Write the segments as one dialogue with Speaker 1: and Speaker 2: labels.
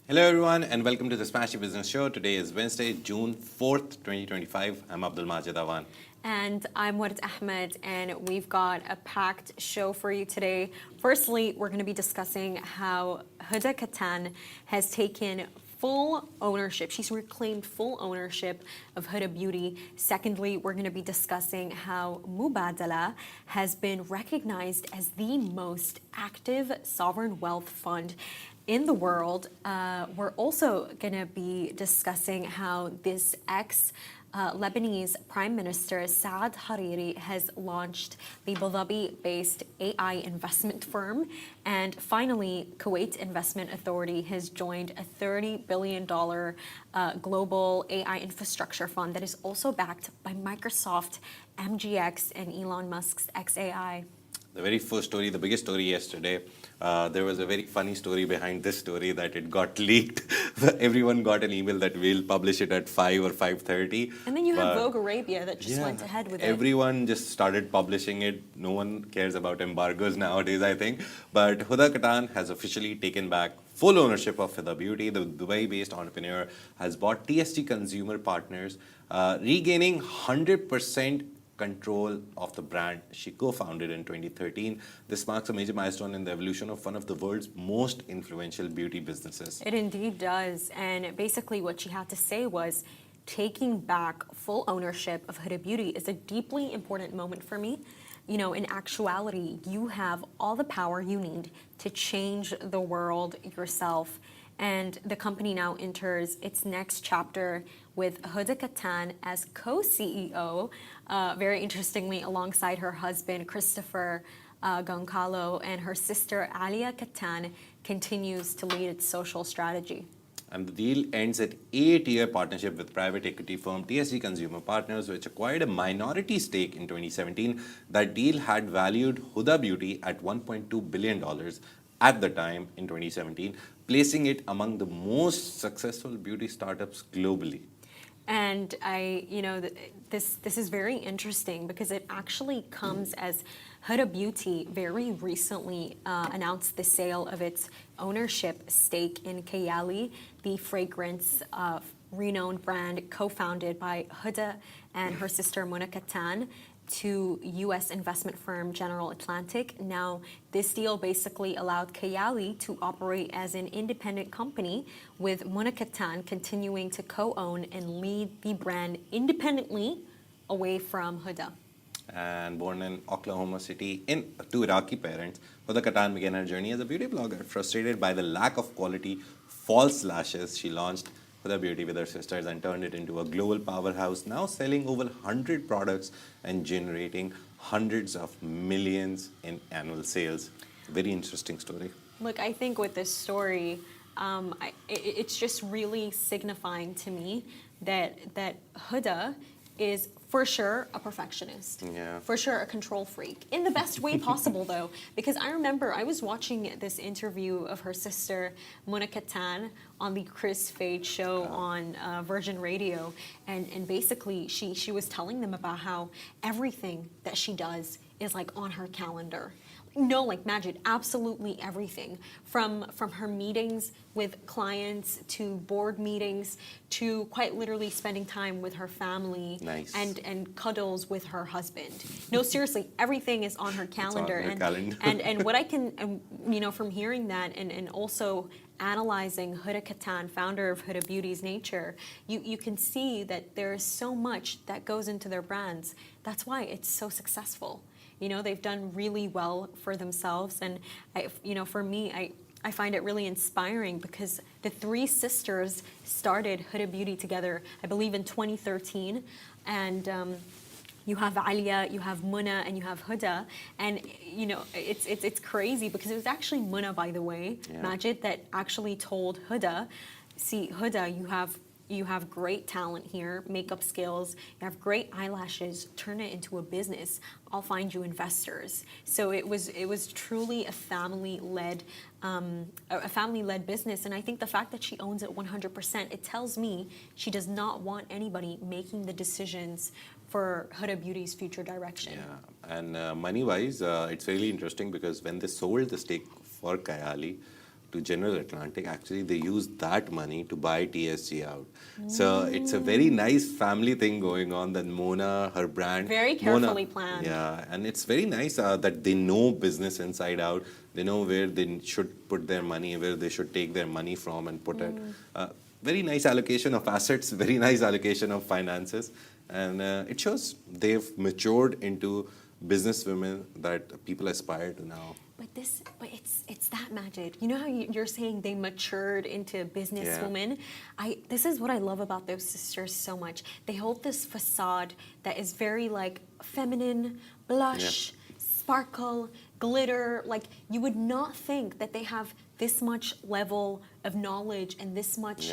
Speaker 1: Hello everyone and welcome to the Smashy Business Show. Today is Wednesday, June 4th, 2025. I'm Abdul Majid Awan.
Speaker 2: And I'm Warad Ahmed, and we've got a packed show for you today. Firstly, we're going to be discussing how Huda Kattan has taken full ownership. She's reclaimed full ownership of Huda Beauty. Secondly, we're going to be discussing how Mubadala has been recognized as the most active sovereign wealth fund in the world. We're also going to be discussing how this Lebanese Prime Minister Saad Hariri has launched the Dhabi-Based AI investment firm. And finally, Kuwait Investment Authority has joined a $30 billion global AI infrastructure fund that is also backed by Microsoft, MGX, and Elon Musk's xAI.
Speaker 1: The very first story, the biggest story yesterday, there was a very funny story behind this story that it got leaked. Everyone got an email that we'll publish it at 5 or 5:30.
Speaker 2: And then you have Vogue Arabia that just went ahead with it.
Speaker 1: Everyone just started publishing it. No one cares about embargoes nowadays, I think. But Huda Kattan has officially taken back full ownership of Huda Beauty. The Dubai-based entrepreneur has bought TSG Consumer Partners, regaining 100% control of the brand she co-founded in 2013. This marks a major milestone in the evolution of one of the world's most influential beauty businesses.
Speaker 2: It indeed does. And basically what she had to say was, taking back full ownership of Huda Beauty is a deeply important moment for me. You know, in actuality, you have all the power you need to change the world yourself. And the company now enters its next chapter with Huda Kattan as co-CEO, very interestingly, alongside her husband, Christopher Goncalo, and her sister, Alia Kattan, continues to lead its social strategy.
Speaker 1: And the deal ends at 8-year partnership with private equity firm TSG Consumer Partners, which acquired a minority stake in 2017. That deal had valued Huda Beauty at $1.2 billion at the time in 2017, placing it among the most successful beauty startups globally.
Speaker 2: And this is very interesting because it actually comes as Huda Beauty very recently announced the sale of its ownership stake in xAI, the fragrance renowned brand co-founded by Huda and her sister Mona Kattan, to U.S. investment firm General Atlantic. Now, this deal basically allowed xAI to operate as an independent company, with Mona Kattan continuing to co-own and lead the brand independently away from Huda.
Speaker 1: And born in Oklahoma City to Iraqi parents, Huda Kattan began her journey as a beauty blogger. Frustrated by the lack of quality false lashes, she launched Huda Beauty with her sisters and turned it into a global powerhouse, now selling over 100 products and generating hundreds of millions in annual sales. Very interesting story.
Speaker 2: Look, I think with this story, it's just really signifying to me that Huda is for sure a perfectionist.
Speaker 1: Yeah.
Speaker 2: For sure a control freak. In the best way possible, though. Because I remember I was watching this interview of her sister, Mona Kattan, on the Chris Fade show on Virgin Radio. And basically, she was telling them about how everything that she does is like on her calendar. No, like Majid, absolutely everything. From her meetings with clients to board meetings to quite literally spending time with her family.
Speaker 1: Nice.
Speaker 2: and cuddles with her husband. No, seriously, everything is on her calendar.
Speaker 1: It's on her calendar.
Speaker 2: and what I can, from hearing that and also analyzing Huda Kattan, founder of Huda Beauty's Nature, you can see that there is so much that goes into their brands. That's why it's so successful. You know, they've done really well for themselves. And, for me, I find it really inspiring because the three sisters started Huda Beauty together, I believe, in 2013. And you have Alia, you have Muna, and you have Huda. And, it's crazy because it was actually Muna, by the way, Majid, that actually told Huda, see, Huda, you have great talent here, makeup skills, you have great eyelashes, turn it into a business. I'll find you investors. So it was truly a family-led business. And I think the fact that she owns it 100%, it tells me she does not want anybody making the decisions for Huda Beauty's future direction.
Speaker 1: Yeah, and money-wise, it's really interesting because when they sold the stake for xAI, to General Atlantic, actually they used that money to buy TSG out. So it's a very nice family thing going on that Mona, her brand.
Speaker 2: Very carefully planned.
Speaker 1: Yeah, and it's very nice that they know business inside out. They know where they should put their money, where they should take their money from and put it. Very nice allocation of assets, very nice allocation of finances. And it shows they've matured into businesswomen that people aspire to now.
Speaker 2: But it's that magic. You know how you're saying they matured into businesswomen? This is what I love about those sisters so much. They hold this facade that is very like feminine, blush, sparkle, glitter. Like you would not think that they have this much level of knowledge and this much,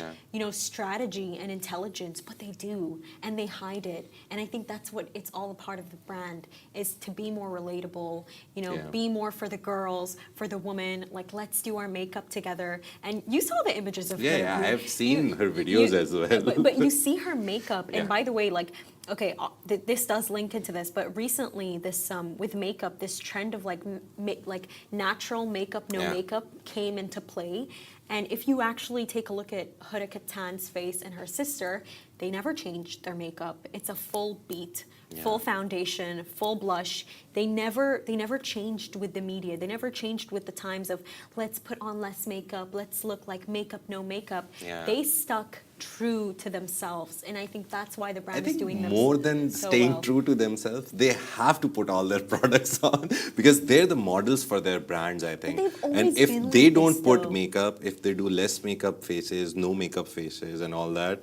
Speaker 2: strategy and intelligence, but they do, and they hide it. And I think that's what it's all a part of the brand, is to be more relatable, be more for the girls, for the woman, like let's do our makeup together. And you saw the images of her.
Speaker 1: Yeah, I've seen her videos as well.
Speaker 2: But you see her makeup, and by the way, like, okay, this does link into this, but recently this with makeup, this trend of like natural makeup, no makeup came into play. And if you actually take a look at Huda Kattan's face and her sister, they never changed their makeup. It's a full beat, full foundation, full blush. They never changed with the media. They never changed with the times of let's put on less makeup, let's look like makeup, no makeup. They stuck true to themselves, and I think that's why the brand is doing them
Speaker 1: more than
Speaker 2: so
Speaker 1: staying
Speaker 2: well.
Speaker 1: true to themselves, they have to put all their products on because they're the models for their brands, I think. And if
Speaker 2: been
Speaker 1: they
Speaker 2: like
Speaker 1: don't
Speaker 2: this,
Speaker 1: put
Speaker 2: though.
Speaker 1: makeup, if they do less makeup faces, no makeup faces and all that,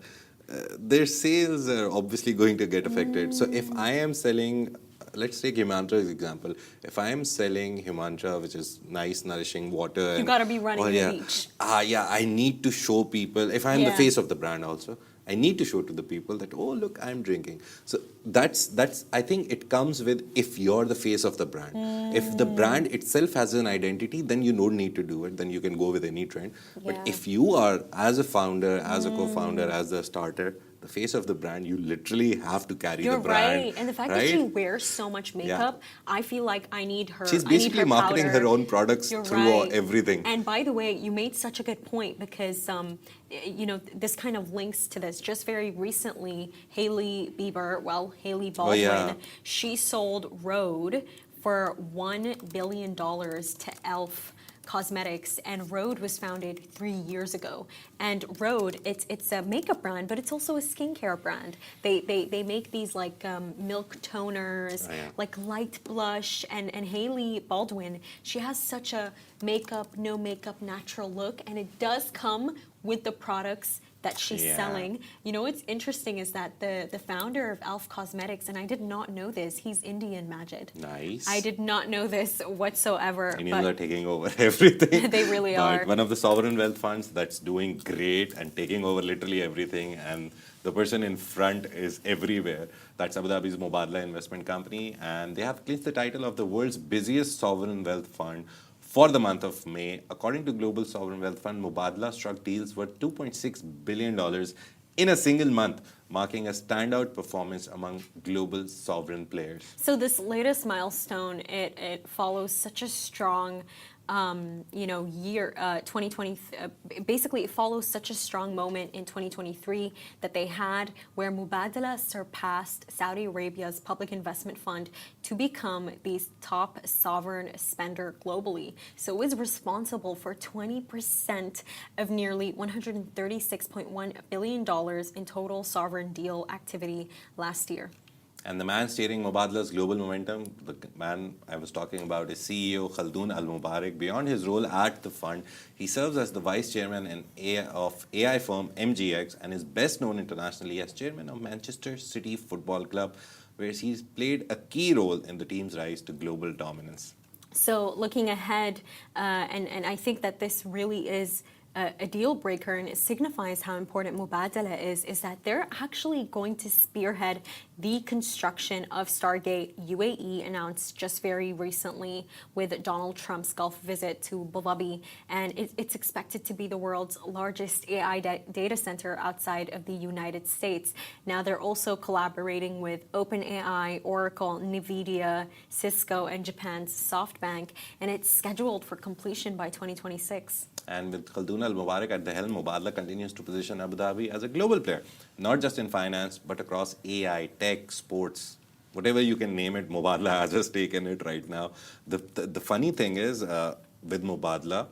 Speaker 1: their sales are obviously going to get affected. So if I am selling, let's take Himantra's example. If I am selling Himantra, which is nice, nourishing water,
Speaker 2: You gotta be running the beach.
Speaker 1: I need to show people. If I'm the face of the brand, also, I need to show to the people that, oh, look, I'm drinking. So that's. I think it comes with if you're the face of the brand. If the brand itself has an identity, then you don't need to do it. Then you can go with any trend. But if you are, as a founder, as a co-founder, as the starter, the face of the brand, you literally have to carry the brand.
Speaker 2: You're right. And the fact that she wears so much makeup, I feel like I need her.
Speaker 1: She's basically marketing her own products through everything.
Speaker 2: And by the way, you made such a good point because, this kind of links to this. Just very recently, Hailey Baldwin, she sold Rhode for $1 billion to Elf Cosmetics, and Rhode was founded 3 years ago. And Rhode, it's a makeup brand, but it's also a skincare brand. They make these like milk toners, like light blush, and Hailey Baldwin, she has such a makeup, no makeup, natural look, and it does come with the products that she's selling. You know what's interesting is that the founder of Elf Cosmetics, and I did not know this, he's Indian, Majid.
Speaker 1: Nice.
Speaker 2: I did not know this whatsoever.
Speaker 1: Indians are taking over everything.
Speaker 2: They really are.
Speaker 1: One of the sovereign wealth funds that's doing great and taking over literally everything, and the person in front is everywhere. That's Abu Dhabi's Mubadala investment company, and they have clinched the title of the world's busiest sovereign wealth fund for the month of May. According to Global Sovereign Wealth Fund, Mubadala struck deals worth $2.6 billion in a single month, marking a standout performance among global sovereign players.
Speaker 2: So this latest milestone, it follows such a strong year, 2020, basically it follows such a strong moment in 2023 that they had where Mubadala surpassed Saudi Arabia's public investment fund to become the top sovereign spender globally. So it was responsible for 20% of nearly $136.1 billion in total sovereign deal activity last year.
Speaker 1: And the man steering Mubadala's global momentum, the man I was talking about, is CEO Khaldun Al Mubarak. Beyond his role at the fund, he serves as the vice chairman of AI firm MGX and is best known internationally as chairman of Manchester City Football Club, where he's played a key role in the team's rise to global dominance.
Speaker 2: So looking ahead, and I think that this really is a deal breaker, and it signifies how important Mubadala is that they're actually going to spearhead the construction of Stargate. UAE announced just very recently with Donald Trump's Gulf visit to Abu Dhabi, and it's expected to be the world's largest AI data center outside of the United States. Now they're also collaborating with OpenAI, Oracle, NVIDIA, Cisco, and Japan's SoftBank, and it's scheduled for completion by 2026.
Speaker 1: And with Khaldun al-Mubarak at the helm, Mubadala continues to position Abu Dhabi as a global player, not just in finance, but across AI, tech, sports. Whatever you can name it, Mubadala has a stake in it right now. The funny thing is, with Mubadala,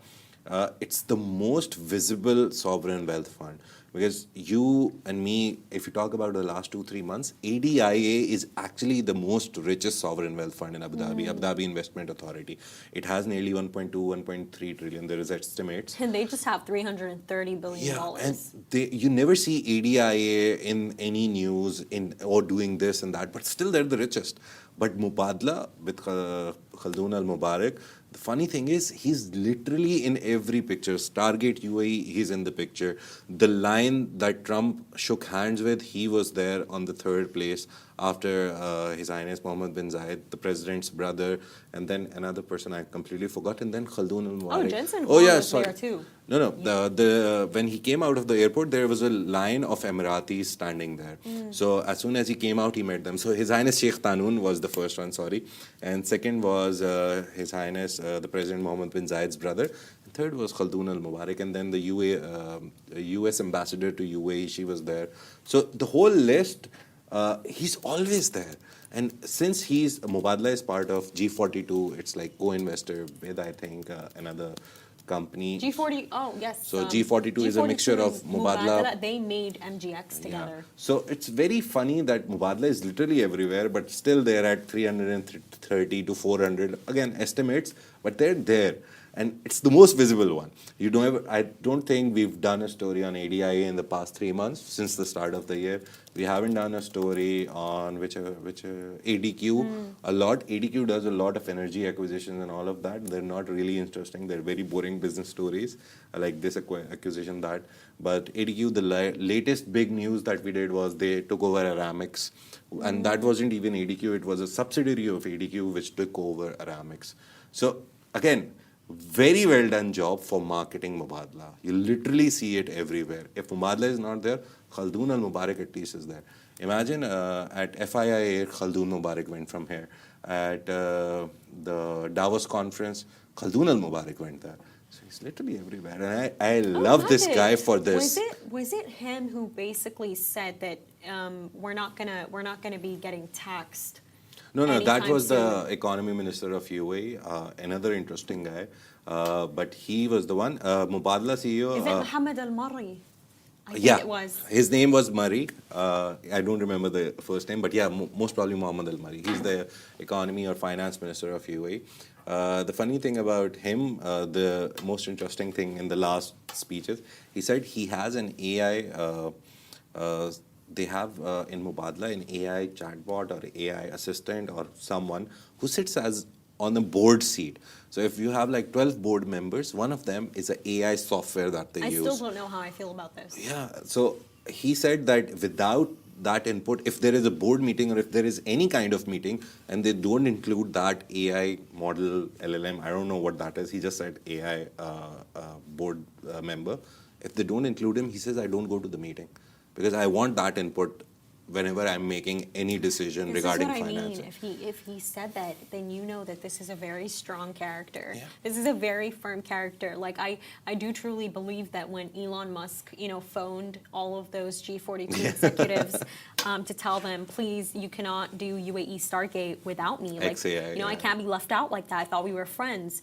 Speaker 1: it's the most visible sovereign wealth fund. Because you and me, if you talk about the last 2-3 months, ADIA is actually the most richest sovereign wealth fund in Abu Dhabi, Abu Dhabi Investment Authority. It has nearly 1.2, 1.3 trillion. There is estimates.
Speaker 2: And they just have $330 billion.
Speaker 1: Yeah, and you never see ADIA in any news or doing this and that, but still they're the richest. But Mubadala with Khaldun al-Mubarak, the funny thing is, he's literally in every picture. Stargate UAE, he's in the picture. The line that Trump shook hands with, he was there on the 3rd place after His Highness Mohammed bin Zayed, the president's brother, and then another person I completely forgot, and then Khaldun al-Mubarak.
Speaker 2: Oh, Jensen was there too.
Speaker 1: No. When he came out of the airport, there was a line of Emiratis standing there. So as soon as he came out, he met them. So His Highness Sheikh Tanoon was the first one, and second was His Highness the President Mohammed bin Zayed's brother. And third was Khaldun al-Mubarak, and then the U.S. ambassador to UAE, she was there. So the whole list, he's always there. And since Mubadala is part of G42, it's like co-investor with, I think, another company.
Speaker 2: G40, oh yes.
Speaker 1: So G42 is a mixture of Mubadala.
Speaker 2: They made MGX together.
Speaker 1: Yeah. So it's very funny that Mubadala is literally everywhere, but still they're at 330 to 400. Again, estimates, but they're there. And it's the most visible one. I don't think we've done a story on ADIA in the past 3 months since the start of the year. We haven't done a story on which ADQ a lot. ADQ does a lot of energy acquisitions and all of that. They're not really interesting. They're very boring business stories like this acquisition that. But ADQ, the latest big news that we did was they took over Aramix. And that wasn't even ADQ. It was a subsidiary of ADQ which took over Aramix. So again, very well done job for marketing Mubadala. You literally see it everywhere. If Mubadala is not there, Khaldun al-Mubarak at least is there. Imagine at FIIA, Khaldun Mubarak went from here. At the Davos conference, Khaldun al-Mubarak went there. So he's literally everywhere. And I love this guy for this.
Speaker 2: Was it him who basically said that we're not gonna be getting taxed?
Speaker 1: No, that was the economy minister of UAE, another interesting guy. But he was the one. Mubadala CEO.
Speaker 2: Is it Mohammed Al-Marri? I think it was.
Speaker 1: His name was Murray. I don't remember the first name, but yeah, most probably Mohammed Al-Marri. He's the economy or finance minister of UAE. The funny thing about him, the most interesting thing in the last speeches, he said he has an AI. They have in Mubadala an AI chatbot or AI assistant or someone who sits as on a board seat. So if you have like 12 board members, one of them is an AI software that they use.
Speaker 2: I still don't know how I feel about this.
Speaker 1: Yeah, so he said that without that input, if there is a board meeting or if there is any kind of meeting and they don't include that AI model LLM, I don't know what that is, he just said AI board member. If they don't include him, he says, I don't go to the meeting. Because I want that input whenever I'm making any decision regarding finance.
Speaker 2: This is what I mean. If he said that, then you know that this is a very strong character.
Speaker 1: Yeah.
Speaker 2: This is a very firm character. Like I do truly believe that when Elon Musk, phoned all of those G42 executives to tell them, please, you cannot do UAE Stargate without me. Like,
Speaker 1: xAI,
Speaker 2: I can't be left out like that. I thought we were friends.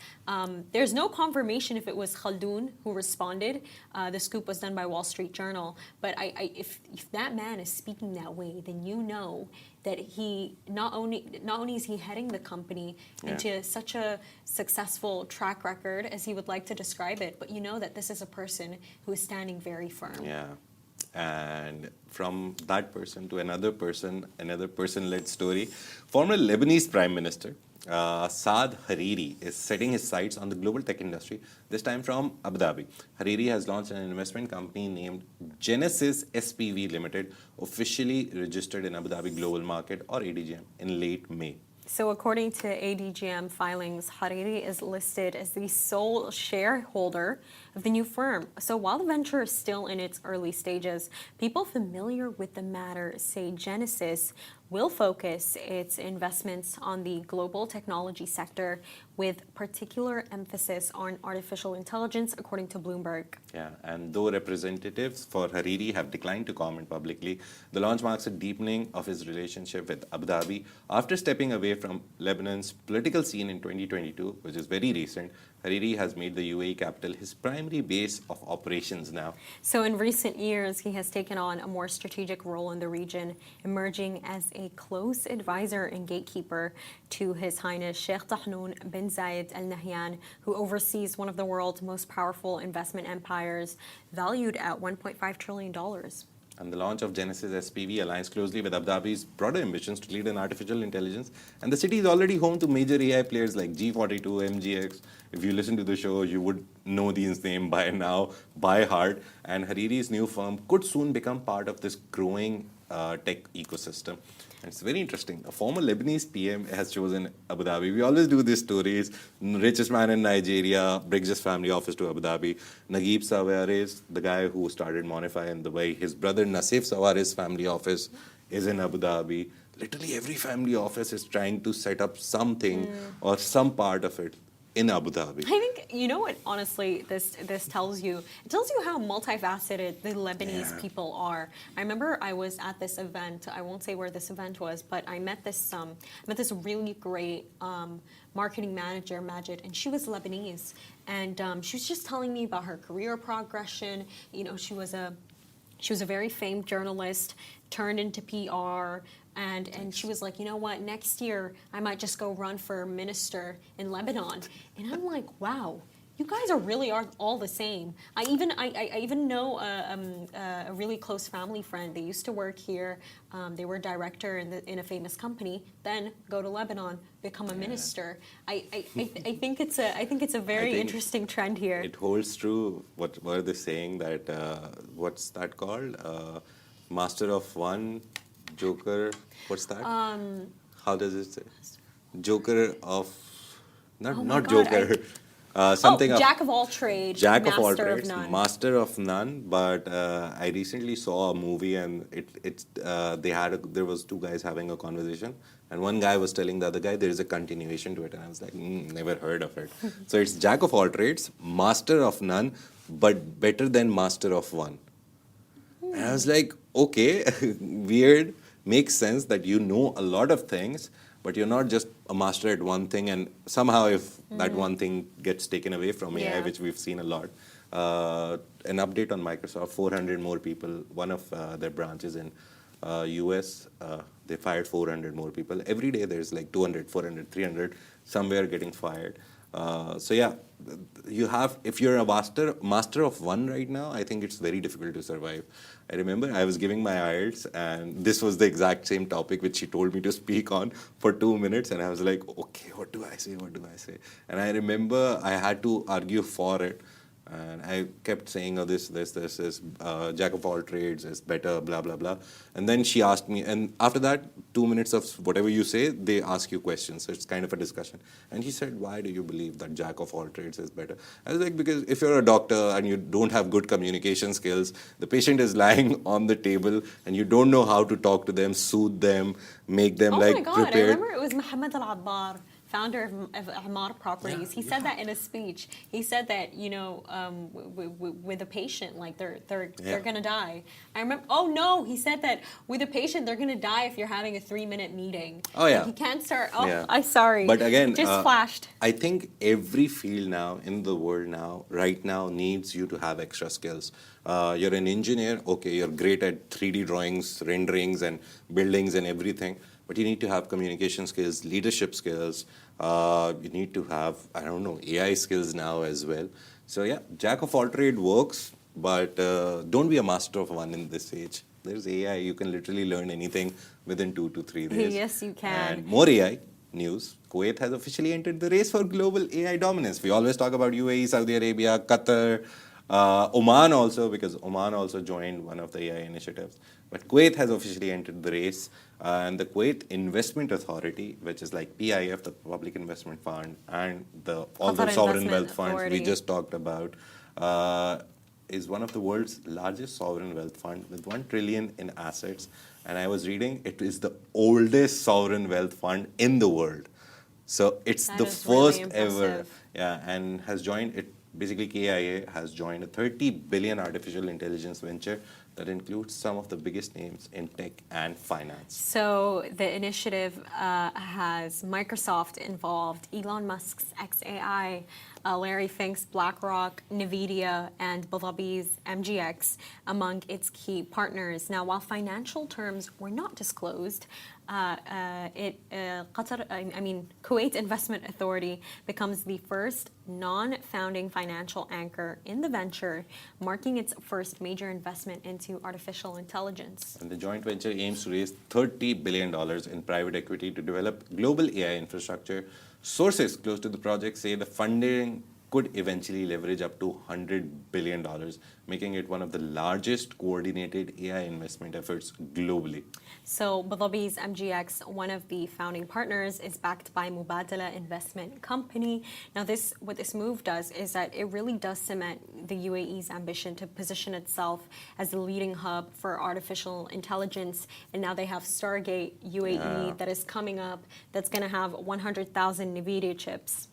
Speaker 2: There's no confirmation if it was Khaldun who responded. The scoop was done by Wall Street Journal. But if that man is speaking that way, then you know that he not only is he heading the company into such a successful track record as he would like to describe it, but you know that this is a person who is standing very firm.
Speaker 1: Yeah. And from that person to another person-led story. Former Lebanese Prime Minister Saad Hariri is setting his sights on the global tech industry, this time from Abu Dhabi. Hariri has launched an investment company named Genesis SPV Limited, officially registered in Abu Dhabi Global Market or ADGM in late May.
Speaker 2: So according to ADGM filings, Hariri is listed as the sole shareholder of the new firm. So while the venture is still in its early stages, people familiar with the matter say Genesis will focus its investments on the global technology sector with particular emphasis on artificial intelligence, according to Bloomberg.
Speaker 1: Yeah, and though representatives for Hariri have declined to comment publicly, the launch marks a deepening of his relationship with Abu Dhabi. After stepping away from Lebanon's political scene in 2022, which is very recent, Hariri has made the UAE capital his primary base of operations now.
Speaker 2: So in recent years, he has taken on a more strategic role in the region, emerging as a close advisor and gatekeeper to His Highness Sheikh Tahnoon bin Zayed Al Nahyan, who oversees one of the world's most powerful investment empires, valued at $1.5 trillion.
Speaker 1: And the launch of Genesis SPV aligns closely with Abu Dhabi's broader ambitions to lead in artificial intelligence. And the city is already home to major AI players like G42, MGX. If you listen to the show, you would know these names by now, by heart. And Hariri's new firm could soon become part of this growing tech ecosystem. And it's very interesting. A former Lebanese PM has chosen Abu Dhabi. We always do these stories. Richest man in Nigeria brings his family office to Abu Dhabi. Naguib Sawaris, the guy who started Monify in Dubai, his brother Nasif Sawaris' family office is in Abu Dhabi. Literally every family office is trying to set up something or some part of it in Abu Dhabi.
Speaker 2: I think, you know what, honestly, this tells you? It tells you how multifaceted the Lebanese people are. I remember I was at this event. I won't say where this event was, but I met this really great marketing manager, Majid, and she was Lebanese. And she was just telling me about her career progression. You know, she was a very famed journalist, turned into PR, and she was like, you know what, next year I might just go run for minister in Lebanon. And I'm like, wow, you guys are all the same. I even know a really close family friend. They used to work here. They were a director in a famous company. Then go to Lebanon, become a minister. I think it's a very interesting trend here.
Speaker 1: It holds true. What were they saying that? What's that called? Master of one, Joker. What's that? How does it say? Joker of not Joker. Something
Speaker 2: Jack of all trades,
Speaker 1: Jack of all
Speaker 2: master of
Speaker 1: trades,
Speaker 2: none.
Speaker 1: master of none. But I recently saw a movie, and there was two guys having a conversation, and one guy was telling the other guy there is a continuation to it, and I was like, never heard of it. So it's Jack of all trades, master of none, but better than master of one. And I was like, okay, weird. Makes sense that you know a lot of things, but you're not just a master at one thing, and somehow if that one thing gets taken away from AI, which we've seen a lot. An update on Microsoft, 400 more people, one of their branches in US, they fired 400 more people. Every day there's like 200, 400, 300, somewhere getting fired. So yeah, if you're a master of one right now, I think it's very difficult to survive. I remember I was giving my IELTS, and this was the exact same topic which she told me to speak on for 2 minutes, and I was like, okay, what do I say? And I remember I had to argue for it. And I kept saying, oh, this, jack of all trades is better, blah, blah, blah. And then she asked me, and after that, 2 minutes of whatever you say, they ask you questions. So it's kind of a discussion. And she said, why do you believe that jack of all trades is better? I was like, because if you're a doctor and you don't have good communication skills, the patient is lying on the table and you don't know how to talk to them, soothe them, make them
Speaker 2: my God,
Speaker 1: prepared.
Speaker 2: I remember it was Mohammed Al-Abbar, founder of Amar Properties. He said that in a speech. He said that, you know, with a patient, like they're gonna die. I remember. Oh no, he said that with a patient they're gonna die if you're having a 3-minute meeting.
Speaker 1: Oh yeah.
Speaker 2: Like, he can't start. Oh, yeah. I'm sorry.
Speaker 1: But again,
Speaker 2: just flashed.
Speaker 1: I think every field now in the world right now needs you to have extra skills. You're an engineer. Okay, you're great at 3D drawings, renderings, and buildings and everything. But you need to have communication skills, leadership skills. You need to have, AI skills now as well. So yeah, jack of all trade works, but don't be a master of one in this age. There's AI. You can literally learn anything within 2 to 3 days.
Speaker 2: Yes, you can.
Speaker 1: And more AI. news. Kuwait has officially entered the race for global AI dominance. We always talk about UAE, Saudi Arabia, Qatar, Oman also, because Oman also joined one of the AI initiatives. But Kuwait has officially entered the race, and the Kuwait Investment Authority, which is like PIF, the Public Investment Fund, and all the
Speaker 2: Qatar
Speaker 1: sovereign
Speaker 2: Investment
Speaker 1: wealth funds we
Speaker 2: Authority.
Speaker 1: just talked about, is one of the world's largest sovereign wealth fund with 1 trillion in assets. And I was reading, it is the oldest sovereign wealth fund in the world. So it's
Speaker 2: That
Speaker 1: the
Speaker 2: is really
Speaker 1: first ever,
Speaker 2: impressive.
Speaker 1: yeah, and has joined it. Basically, KIA has joined a 30 billion artificial intelligence venture that includes some of the biggest names in tech and finance.
Speaker 2: So the initiative has Microsoft involved, Elon Musk's xAI, Larry Fink's BlackRock, NVIDIA, and Dhabi-Based MGX among its key partners. Now, while financial terms were not disclosed, Kuwait Investment Authority becomes the first non-founding financial anchor in the venture, marking its first major investment into artificial intelligence.
Speaker 1: And the joint venture aims to raise $30 billion in private equity to develop global AI infrastructure. Sources close to the project say the funding could eventually leverage up to $100 billion, making it one of the largest coordinated AI investment efforts globally.
Speaker 2: So Abu Dhabi's MGX, one of the founding partners, is backed by Mubadala investment company. Now, what this move does is that it really does cement the UAE's ambition to position itself as the leading hub for artificial intelligence. And now they have Stargate UAE that is coming up, that's going to have 100,000 NVIDIA chips.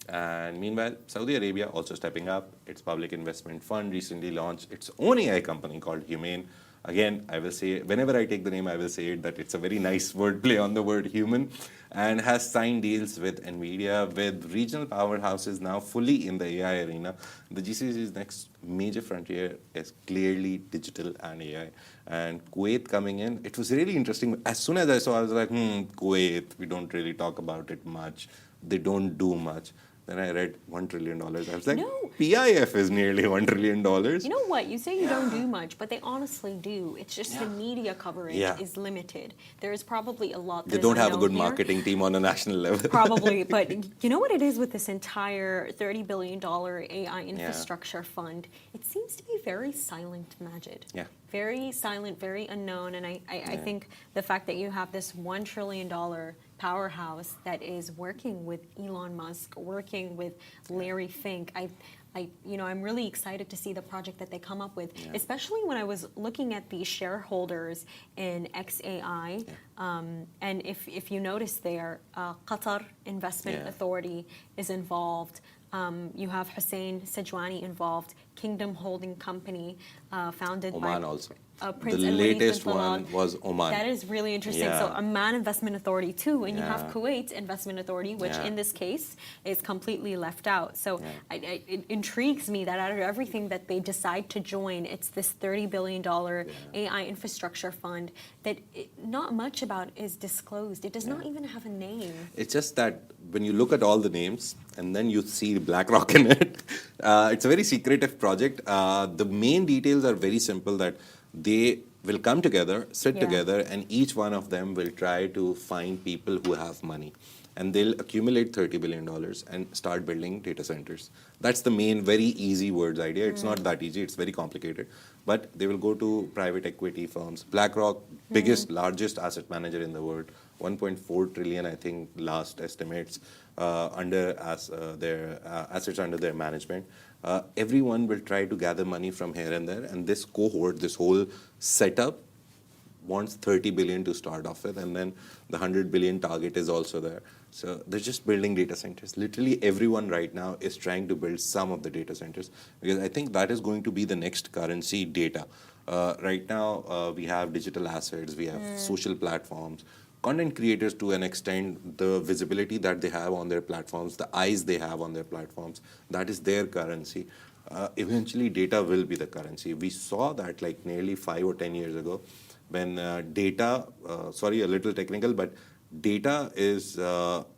Speaker 1: And meanwhile, Saudi Arabia also stepping up. Its public investment fund recently launched its own AI company called Humane. Again, I will say, whenever I take the name, I will say it, that it's a very nice wordplay on the word human, and has signed deals with NVIDIA, with regional powerhouses now fully in the AI arena. The GCC's next major frontier is clearly digital and AI. And Kuwait coming in, it was really interesting. As soon as I saw, I was like, Kuwait, we don't really talk about it much. They don't do much. Then I read $1 trillion. I was like,
Speaker 2: No.
Speaker 1: PIF is nearly $1 trillion.
Speaker 2: You know what? You say you don't do much, but they honestly do. It's just the media coverage is limited. There is probably a lot that
Speaker 1: They
Speaker 2: is
Speaker 1: don't have a
Speaker 2: unknown
Speaker 1: good
Speaker 2: here.
Speaker 1: marketing team on a national level.
Speaker 2: Probably, but you know what it is with this entire $30 billion AI infrastructure fund? It seems to be very silent, Majid.
Speaker 1: Yeah.
Speaker 2: Very silent, very unknown. And I think the fact that you have this $1 trillion powerhouse that is working with Elon Musk, working with Larry Fink, I'm really excited to see the project that they come up with, especially when I was looking at the shareholders in xAI. And if you notice there, Qatar Investment Authority is involved. You have Hussein Sajwani involved, Kingdom Holding Company, founded by
Speaker 1: Oman also.
Speaker 2: Prince
Speaker 1: The
Speaker 2: Al Walid
Speaker 1: latest
Speaker 2: bin
Speaker 1: one
Speaker 2: Talal.
Speaker 1: was Oman.
Speaker 2: That is really interesting.
Speaker 1: Yeah.
Speaker 2: So Amman Investment Authority too, and you have Kuwait Investment Authority, which
Speaker 1: Yeah.
Speaker 2: in this case is completely left out. So it intrigues me that out of everything that they decide to join, it's this $30 billion AI infrastructure fund that not much about is disclosed. It does not even have a name.
Speaker 1: It's just that when you look at all the names and then you see BlackRock in it, it's a very secretive project. The main details are very simple, that they will come together, sit together, and each one of them will try to find people who have money. And they'll accumulate $30 billion and start building data centers. That's the main, very easy words idea. It's not that easy, it's very complicated. But they will go to private equity firms. BlackRock, largest asset manager in the world, 1.4 trillion, I think, last estimates, their assets under their management. Everyone will try to gather money from here and there, and this cohort, this whole setup, wants 30 billion to start off with, and then the 100 billion target is also there. So they're just building data centers. Literally everyone right now is trying to build some of the data centers, because I think that is going to be the next currency, data. Right now, we have digital assets, we have social platforms, content creators to an extent, the visibility that they have on their platforms, the eyes they have on their platforms, that is their currency. Eventually, data will be the currency. We saw that like nearly 5 or 10 years ago, when data, sorry, a little technical, but data is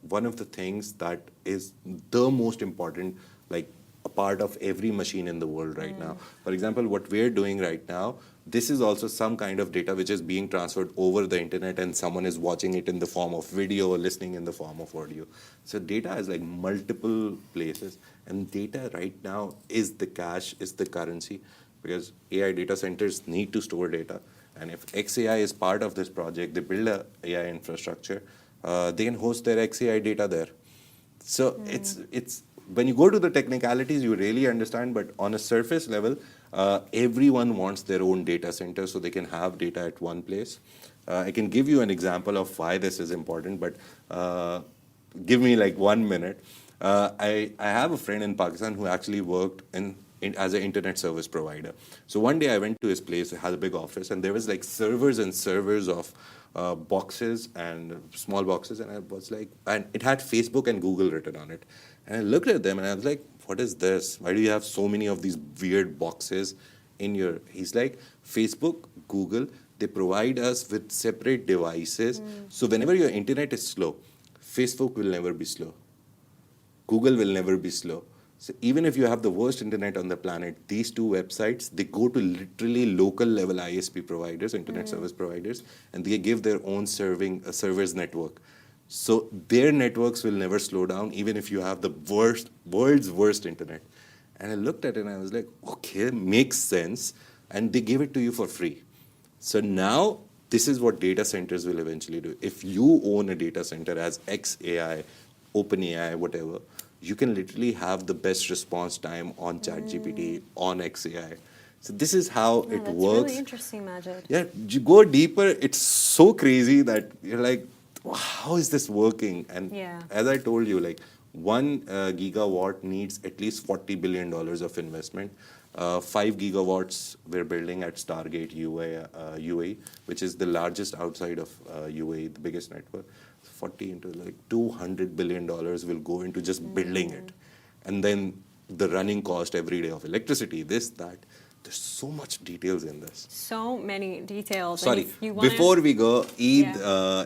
Speaker 1: one of the things that is the most important, like a part of every machine in the world right now. For example, what we're doing right now, this is also some kind of data which is being transferred over the internet, and someone is watching it in the form of video or listening in the form of audio. So data is like multiple places, and data right now is the cash, is the currency, because AI data centers need to store data. And if xAI is part of this project, they build a AI infrastructure, they can host their xAI data there. So it's when you go to the technicalities, you really understand. But on a surface level, everyone wants their own data center so they can have data at one place. I can give you an example of why this is important, but give me like 1 minute. I have a friend in Pakistan who actually worked as an internet service provider. So one day I went to his place, it had a big office, and there was like servers and servers of boxes and small boxes, and I was like, and it had Facebook and Google written on it. And I looked at them and I was like, what is this? Why do you have so many of these weird boxes in your... He's like, Facebook, Google, they provide us with separate devices. So whenever your internet is slow, Facebook will never be slow. Google will never be slow. So even if you have the worst internet on the planet, these two websites, they go to literally local level ISP providers, internet service providers, and they give their own servers network. So their networks will never slow down, even if you have the world's worst internet. And I looked at it and I was like, okay, makes sense. And they give it to you for free. So now this is what data centers will eventually do. If you own a data center as xAI, OpenAI, whatever, you can literally have the best response time on ChatGPT, on xAI. So this is how it
Speaker 2: that's
Speaker 1: works.
Speaker 2: really interesting, Majid.
Speaker 1: Yeah, you go deeper, it's so crazy that you're like, how is this working? And as I told you, like 1 gigawatt needs at least $40 billion of investment. 5 gigawatts we're building at Stargate UAE, which is the largest outside of UAE, the biggest network. 40 into like $200 billion will go into just building it. And then the running cost every day of electricity, this, that. There's so much details in this.
Speaker 2: So many details.
Speaker 1: Sorry, before we go, Eid,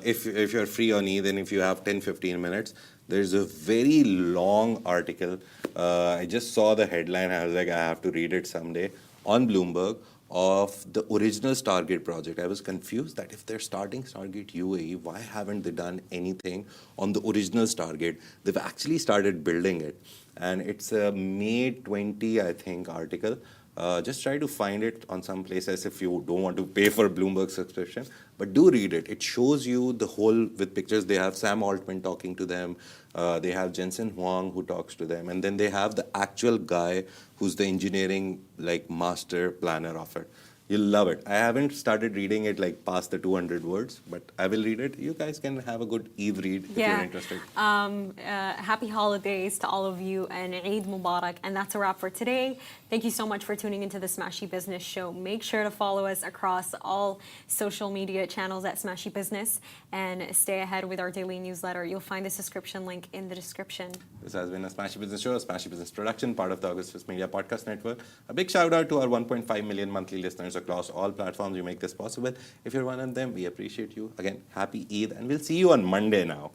Speaker 1: if you're free on Eid and if you have 10-15 minutes, there's a very long article. I just saw the headline. I was like, I have to read it someday, on Bloomberg, of the original Stargate project. I was confused that if they're starting Stargate UAE, why haven't they done anything on the original Stargate? They've actually started building it. And it's a May 20, I think, article. Just try to find it on some places if you don't want to pay for Bloomberg subscription. But do read it. It shows you the whole with pictures. They have Sam Altman talking to them. They have Jensen Huang who talks to them. And then they have the actual guy who's the engineering like master planner of it. You'll love it. I haven't started reading it like past the 200 words, but I will read it. You guys can have a good Eid read if you're interested.
Speaker 2: Happy holidays to all of you and Eid Mubarak. And that's a wrap for today. Thank you so much for tuning into the Smashy Business Show. Make sure to follow us across all social media channels at Smashy Business and stay ahead with our daily newsletter. You'll find the subscription link in the description.
Speaker 1: This has been a Smashy Business Show, a Smashy Business production, part of the Augustus Media Podcast Network. A big shout out to our 1.5 million monthly listeners across all platforms. You make this possible. If you're one of them, we appreciate you. Again, happy Eid, and we'll see you on Monday now.